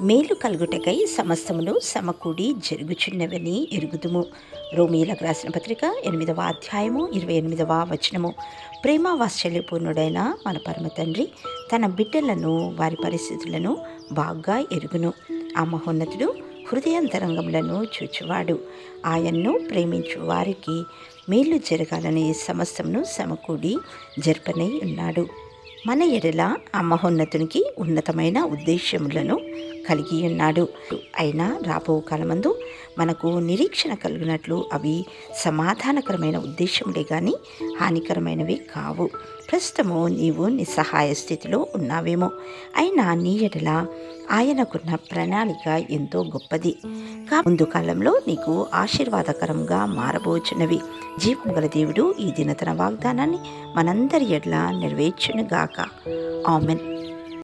మేలు కలుగుటకై సమస్తమును సమకూడి జరుగుచున్నవని ఎరుగుదుము. రోమీయులకు రాసిన పత్రిక 8వ అధ్యాయము 28వ వచనము. ప్రేమ వాత్సల్యపూర్ణుడైన మన పరమ తండ్రి తన బిడ్డలను వారి పరిస్థితులను బాగా ఎరుగును. ఆ మహోన్నతుడు హృదయాంతరంగములను చూచువాడు. ఆయన్ను ప్రేమించు వారికి మేలు జరగాలని సమస్తమును సమకూడి జరపనై ఉన్నాడు. మన ఎడల ఆ మహోన్నతునికి ఉన్నతమైన ఉద్దేశములను కలిగి ఉన్నాడు. అయినా రాబో కాలమందు మనకు నిరీక్షణ కలిగినట్లు అవి సమాధానకరమైన ఉద్దేశములే కానీ హానికరమైనవి కావు. ప్రస్తుతము నీవు నిస్సహాయ స్థితిలో ఉన్నావేమో, అయినా నీ ఎడల ఆయనకున్న ప్రణాళిక ఎంతో గొప్పది. ముందు కాలంలో నీకు ఆశీర్వాదకరంగా మారబోచున్నవి. జీవం గల దేవుడు ఈ దిన తన వాగ్దానాన్ని మనందరి ఎడల నెరవేర్చునుగాక. ఆమెన్.